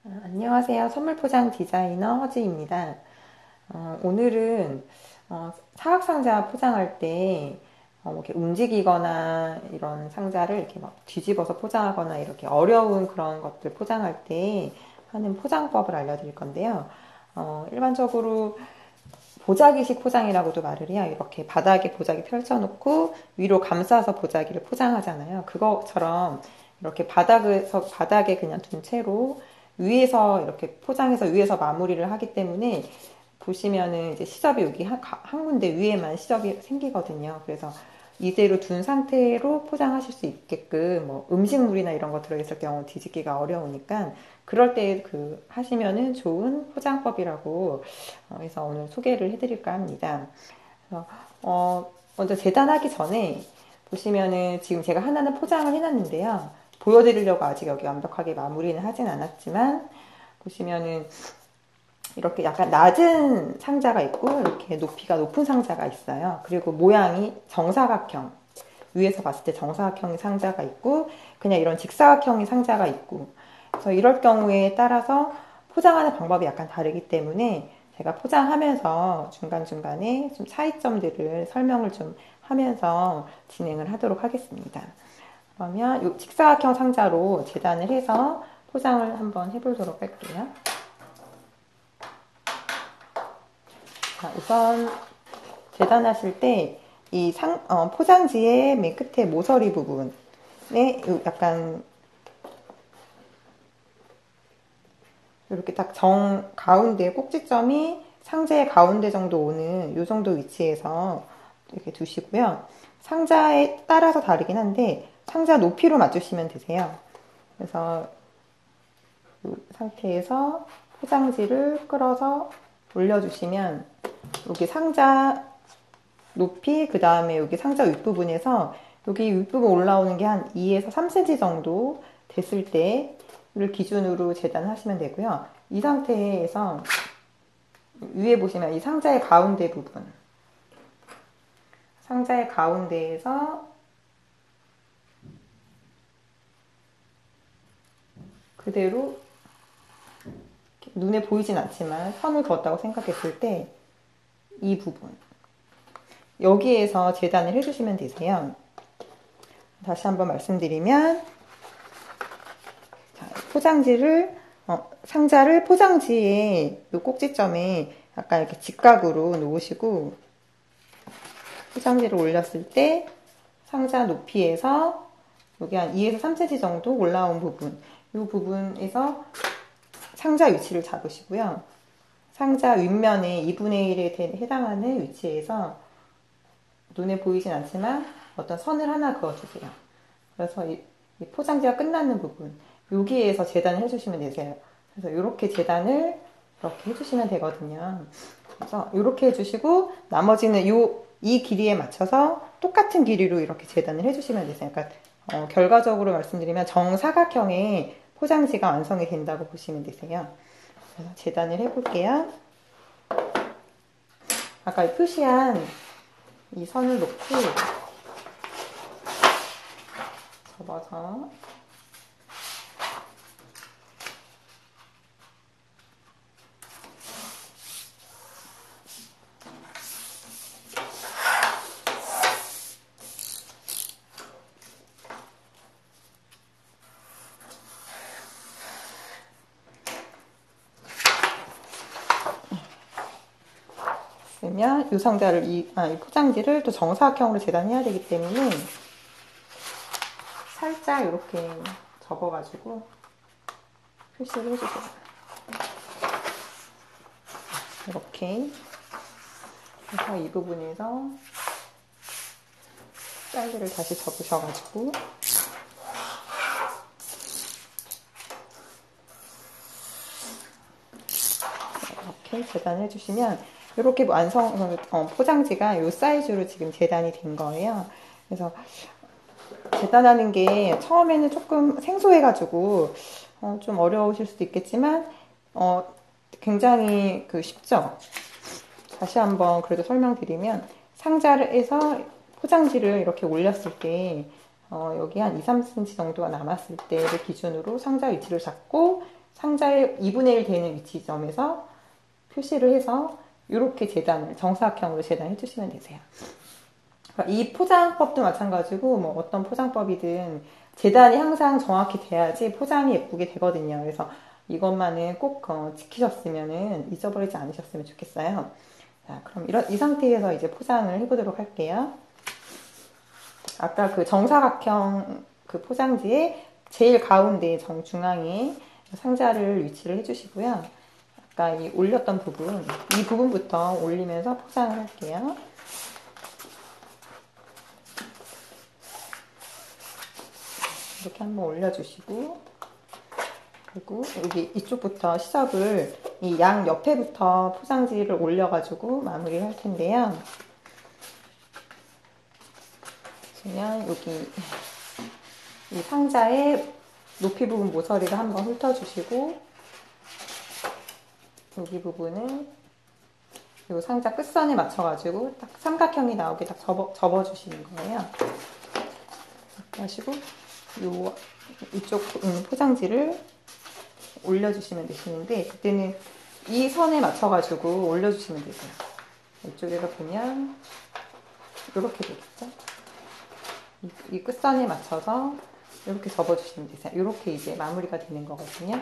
안녕하세요. 선물 포장 디자이너 허지입니다. 오늘은 사각상자 포장할 때 뭐 이렇게 움직이거나 이런 상자를 이렇게 막 뒤집어서 포장하거나 이렇게 어려운 그런 것들 포장할 때 하는 포장법을 알려드릴 건데요. 일반적으로 보자기식 포장이라고도 말을 해요. 이렇게 바닥에 보자기 펼쳐놓고 위로 감싸서 보자기를 포장하잖아요. 그것처럼 이렇게 바닥에 그냥 둔 채로 위에서 이렇게 포장해서 위에서 마무리를 하기 때문에 보시면은 이제 시접이 여기 한 군데 위에만 시접이 생기거든요. 그래서 이대로 둔 상태로 포장하실 수 있게끔 뭐 음식물이나 이런 거 들어있을 경우 뒤집기가 어려우니까 그럴 때 그 하시면은 좋은 포장법이라고 해서 오늘 소개를 해드릴까 합니다. 그래서 먼저 재단하기 전에 보시면은 지금 제가 하나는 포장을 해놨는데요. 보여드리려고 아직 여기 완벽하게 마무리는 하진 않았지만 보시면은 이렇게 약간 낮은 상자가 있고 이렇게 높이가 높은 상자가 있어요. 그리고 모양이 정사각형, 위에서 봤을 때 정사각형의 상자가 있고 그냥 이런 직사각형의 상자가 있고 그래서 이럴 경우에 따라서 포장하는 방법이 약간 다르기 때문에 제가 포장하면서 중간중간에 좀 차이점들을 설명을 좀 하면서 진행을 하도록 하겠습니다. 그러면 이 직사각형 상자로 재단을 해서 포장을 한번 해보도록 할게요. 자, 우선 재단하실 때 이 포장지의 맨 끝에 모서리 부분에 약간 이렇게 딱 가운데 꼭지점이 상자의 가운데 정도 오는 이 정도 위치에서 이렇게 두시고요. 상자에 따라서 다르긴 한데 상자 높이로 맞추시면 되세요. 그래서 이 상태에서 포장지를 끌어서 올려주시면 여기 상자 높이 그 다음에 여기 상자 윗부분에서 여기 윗부분 올라오는 게 한 2에서 3cm 정도 됐을 때를 기준으로 재단하시면 되고요. 이 상태에서 위에 보시면 이 상자의 가운데 부분 상자의 가운데에서 그대로 눈에 보이진 않지만 선을 그었다고 생각했을 때 이 부분 여기에서 재단을 해주시면 되세요. 다시 한번 말씀드리면 포장지를 상자를 포장지에 이 꼭지점에 약간 이렇게 직각으로 놓으시고 포장지를 올렸을 때 상자 높이에서 여기 한 2에서 3cm 정도 올라온 부분 이 부분에서 상자 위치를 잡으시고요. 상자 윗면에 2분의 1에 해당하는 위치에서 눈에 보이진 않지만 어떤 선을 하나 그어주세요. 그래서 이 포장지가 끝나는 부분 여기에서 재단을 해주시면 되세요. 그래서 이렇게 재단을 이렇게 해주시면 되거든요. 그래서 이렇게 해주시고 나머지는 이 길이에 맞춰서 똑같은 길이로 이렇게 재단을 해주시면 되세요. 그러니까 결과적으로 말씀드리면 정사각형의 포장지가 완성이 된다고 보시면 되세요. 그래서 재단을 해볼게요. 아까 표시한 이 선을 놓고 접어서 쓰면 이 상자를 이 포장지를 또 정사각형으로 재단해야 되기 때문에 살짝 이렇게 접어가지고 표시를 해주세요. 이렇게 그래서 이 부분에서 사이즈를 다시 접으셔가지고 이렇게 재단해 주시면 이렇게 포장지가 이 사이즈로 지금 재단이 된 거예요. 그래서 재단하는 게 처음에는 조금 생소해가지고 좀 어려우실 수도 있겠지만 굉장히 쉽죠. 다시 한번 그래도 설명드리면 상자를 해서 포장지를 이렇게 올렸을 때 여기 한 2, 3cm 정도가 남았을 때를 기준으로 상자 위치를 잡고 상자의 2분의 1 되는 위치 지점에서 표시를 해서 이렇게 재단을 정사각형으로 재단해 주시면 되세요. 이 포장법도 마찬가지고 뭐 어떤 포장법이든 재단이 항상 정확히 돼야지 포장이 예쁘게 되거든요. 그래서 이것만은 꼭 지키셨으면 잊어버리지 않으셨으면 좋겠어요. 자, 그럼 이 상태에서 이제 포장을 해보도록 할게요. 아까 그 정사각형 그 포장지에 제일 가운데 정중앙에 상자를 위치를 해주시고요. 아까 이 올렸던 부분, 이 부분부터 올리면서 포장을 할게요. 이렇게 한번 올려주시고, 그리고 여기 이쪽부터 시접을 이 양 옆에부터 포장지를 올려가지고 마무리를 할 텐데요. 그러면 여기 이 상자의 높이 부분 모서리를 한번 훑어주시고, 여기 부분은 이 상자 끝선에 맞춰가지고 딱 삼각형이 나오게 딱 접어주시는 거예요. 이렇게 하시고, 이쪽 포장지를 올려주시면 되시는데, 그때는 이 선에 맞춰가지고 올려주시면 되세요. 이쪽에서 보면 이렇게 되겠죠? 이 끝선에 맞춰서 이렇게 접어주시면 되세요. 이렇게 이제 마무리가 되는 거거든요.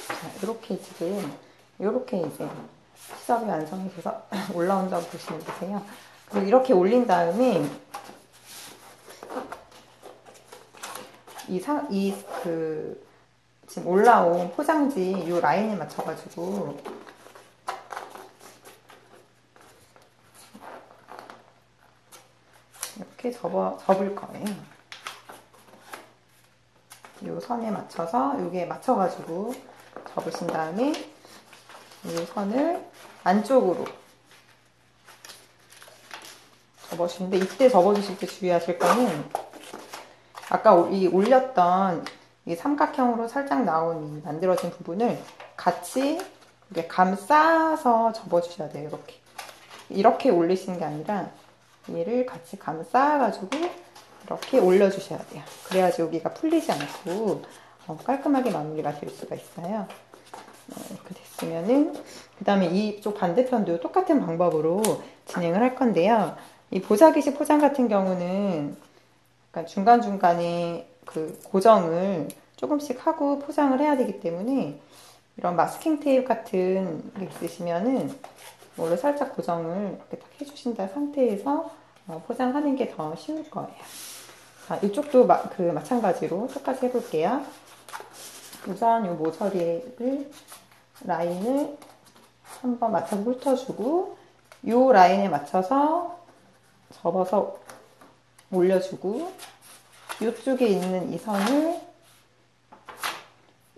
자, 이렇게 지금 이렇게 이제 시접이 완성이 돼서 올라온다고 보시면 되세요. 그리고 이렇게 올린 다음에 지금 올라온 포장지 이 라인에 맞춰가지고 이렇게 접을 거예요. 이 선에 맞춰서 여기에 맞춰가지고 접으신 다음에 이 선을 안쪽으로 접어주시는데, 이때 접어주실 때 주의하실 거는 아까 이 올렸던 이 삼각형으로 살짝 나온 이 만들어진 부분을 같이 이렇게 감싸서 접어주셔야 돼요. 이렇게 올리시는 게 아니라 얘를 같이 감싸가지고 이렇게 올려주셔야 돼요. 그래야지 여기가 풀리지 않고 깔끔하게 마무리가 될 수가 있어요. 이렇게 됐으면은 그 다음에 이쪽 반대편도 똑같은 방법으로 진행을 할 건데요. 이 보자기식 포장 같은 경우는 약간 중간중간에 그 고정을 조금씩 하고 포장을 해야 되기 때문에 이런 마스킹 테이프 같은 게 있으시면은 이걸로 살짝 고정을 이렇게 딱 해주신 상태에서 포장하는 게 더 쉬울 거예요. 자, 이쪽도 마찬가지로 똑같이 해볼게요. 우선 이 모서리를 라인을 한번 맞춰서 훑어주고, 이 라인에 맞춰서 접어서 올려주고, 이쪽에 있는 이 선을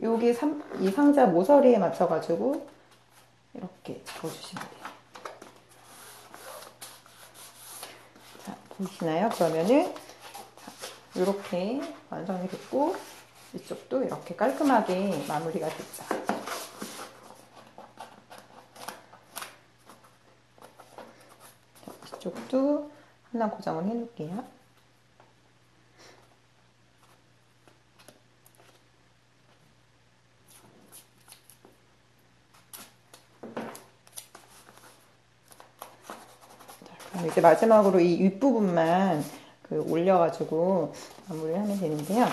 여기 이 상자 모서리에 맞춰가지고 이렇게 접어주시면 돼요. 자, 보이시나요? 그러면은 이렇게 완성이 됐고, 이쪽도 이렇게 깔끔하게 마무리가 됐죠. 이쪽도 하나 고정을 해놓을게요. 그럼 이제 마지막으로 이 윗부분만 올려가지고 마무리를 하면 되는데요.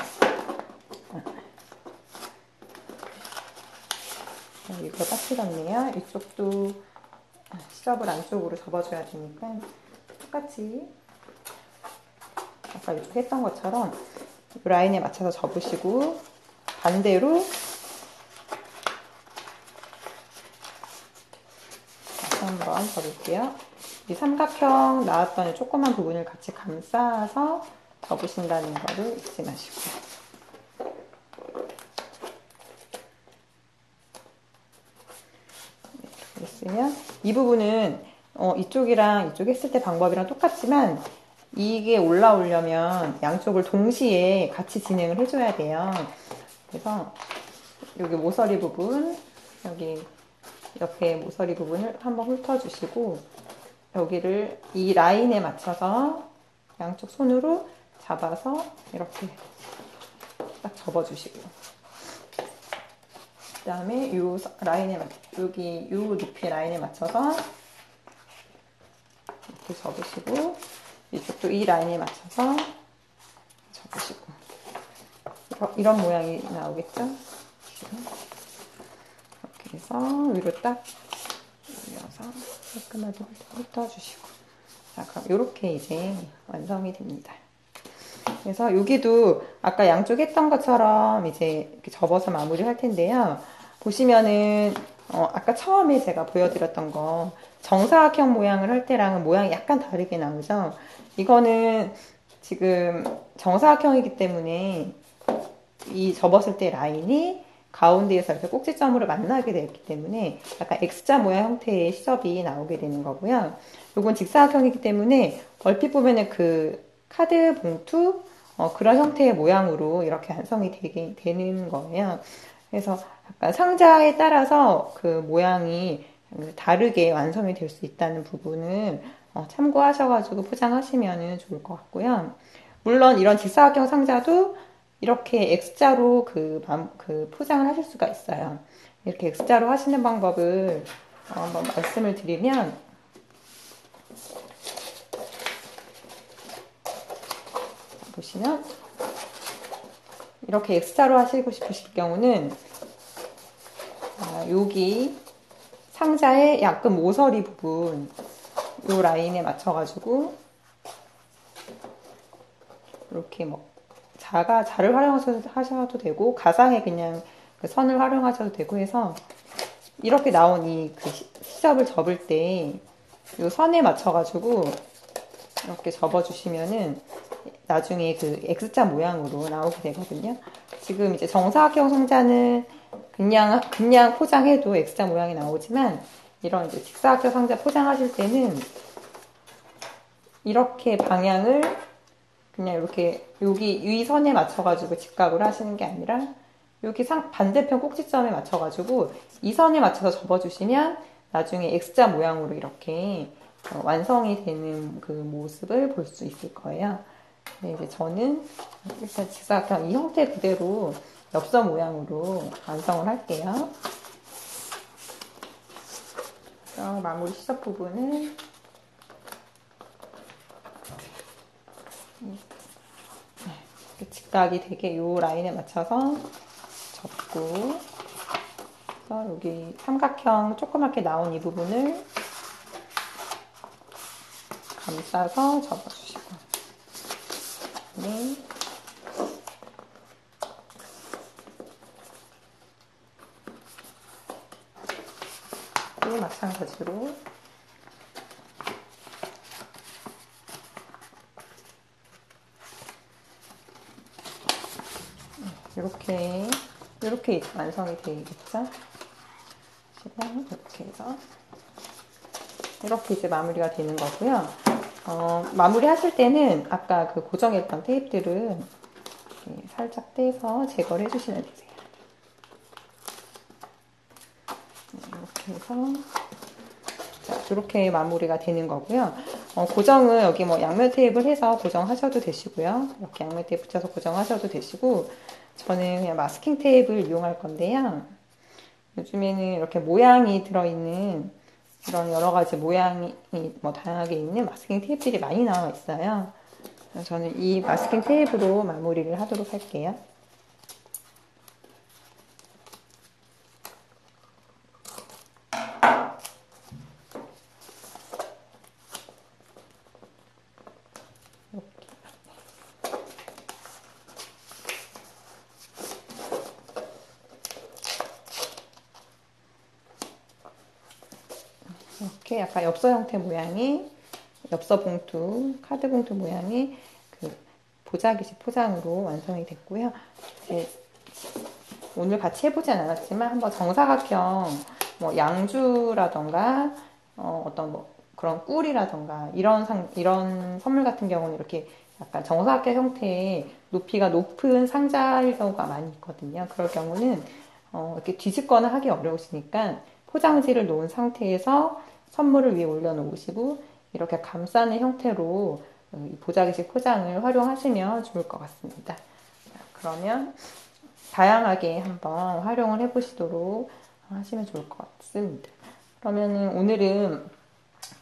이거 딱히 같네요. 이쪽도 시접을 안쪽으로 접어줘야 되니까 똑같이 아까 이쪽 했던 것처럼 이 라인에 맞춰서 접으시고, 반대로 다시 한번 접을게요. 이 삼각형 나왔던 이 조그만 부분을 같이 감싸서 접으신다는 거를 잊지 마시고요. 됐으면 이 부분은 이쪽이랑 이쪽 했을 때 방법이랑 똑같지만, 이게 올라오려면 양쪽을 동시에 같이 진행을 해줘야 돼요. 그래서 여기 모서리 부분, 여기 옆에 모서리 부분을 한번 훑어주시고, 여기를 이 라인에 맞춰서 양쪽 손으로 잡아서 이렇게 딱 접어주시고, 그 다음에 요 라인에 여기 요 높이 라인에 맞춰서 이렇게 접으시고, 이쪽도 이 라인에 맞춰서 접으시고, 이런 모양이 나오겠죠? 이렇게 해서 위로 딱 올려서 깔끔하게 훑어주시고, 자, 그럼 이렇게 이제 완성이 됩니다. 그래서 여기도 아까 양쪽 했던 것처럼 이제 이렇게 접어서 마무리 할 텐데요. 보시면은 아까 처음에 제가 보여드렸던 거 정사각형 모양을 할 때랑은 모양이 약간 다르게 나오죠. 이거는 지금 정사각형이기 때문에 이 접었을 때 라인이 가운데에서 이렇게 꼭지점으로 만나게 되었기 때문에 약간 X자 모양 형태의 시접이 나오게 되는 거고요. 이건 직사각형이기 때문에 얼핏 보면은 그 카드 봉투 그런 형태의 모양으로 이렇게 완성이 되는 거예요. 그래서 약간 상자에 따라서 그 모양이 다르게 완성이 될 수 있다는 부분을 참고하셔가지고 포장하시면 좋을 것 같고요. 물론 이런 직사각형 상자도 이렇게 X자로 그 포장을 하실 수가 있어요. 이렇게 X자로 하시는 방법을 한번 말씀을 드리면, 보시면 이렇게 X자로 하시고 싶으실 경우는 여기 상자의 약간 모서리 부분 요 라인에 맞춰가지고 이렇게 뭐 자를 활용하셔도 되고 가상의 그냥 그 선을 활용하셔도 되고 해서 이렇게 나온 이 그 시접을 접을 때 이 선에 맞춰가지고 이렇게 접어주시면은 나중에 그 X자 모양으로 나오게 되거든요. 지금 이제 정사각형 상자는 그냥 포장해도 X자 모양이 나오지만 이런 이제 직사각형 상자 포장하실 때는 이렇게 방향을 그냥 이렇게 여기 위 선에 맞춰가지고 직각으로 하시는 게 아니라 여기 반대편 꼭지점에 맞춰가지고 이 선에 맞춰서 접어주시면 나중에 X자 모양으로 이렇게 완성이 되는 그 모습을 볼 수 있을 거예요. 네, 이제 저는 일단 직사각형 이 형태 그대로 엽서 모양으로 완성을 할게요. 그래서 마무리 시접 부분은 직각이 되게 요 라인에 맞춰서 접고, 그래서 여기 삼각형 조그맣게 나온 이 부분을 감싸서 접어주시고, 네. 또 마찬가지로 이렇게 완성이 되겠죠? 이렇게 해서 이렇게 이제 마무리가 되는 거고요. 마무리 하실 때는 아까 그 고정했던 테이프들은 살짝 떼서 제거를 해주시면 되세요. 이렇게 해서 자, 이렇게 마무리가 되는 거고요. 고정은 여기 뭐 양면 테이프를 해서 고정하셔도 되시고요. 이렇게 양면 테이프 붙여서 고정하셔도 되시고, 저는 그냥 마스킹 테이프를 이용할 건데요. 요즘에는 이렇게 모양이 들어있는 이런 여러 가지 모양이 뭐 다양하게 있는 마스킹 테이프들이 많이 나와 있어요. 그래서 저는 이 마스킹 테이프로 마무리를 하도록 할게요. 이렇게 약간 엽서 형태 모양이, 엽서 봉투, 카드 봉투 모양이 그 보자기식 포장으로 완성이 됐고요. 이제 오늘 같이 해보진 않았지만 한번 정사각형 뭐 양주라던가 어떤 뭐 그런 꿀이라던가 이런 선물 같은 경우는 이렇게 약간 정사각형 형태의 높이가 높은 상자일 경우가 많이 있거든요. 그럴 경우는 이렇게 뒤집거나 하기 어려우시니까 포장지를 놓은 상태에서 선물을 위에 올려놓으시고 이렇게 감싸는 형태로 이 보자기식 포장을 활용하시면 좋을 것 같습니다. 그러면 다양하게 한번 활용을 해보시도록 하시면 좋을 것 같습니다. 그러면은 오늘은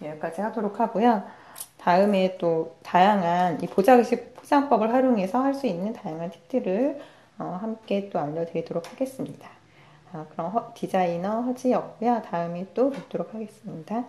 여기까지 하도록 하고요. 다음에 또 다양한 이 보자기식 포장법을 활용해서 할 수 있는 다양한 팁들을 함께 또 알려드리도록 하겠습니다. 그럼 디자이너 허지였고요. 다음에 또 뵙도록 하겠습니다.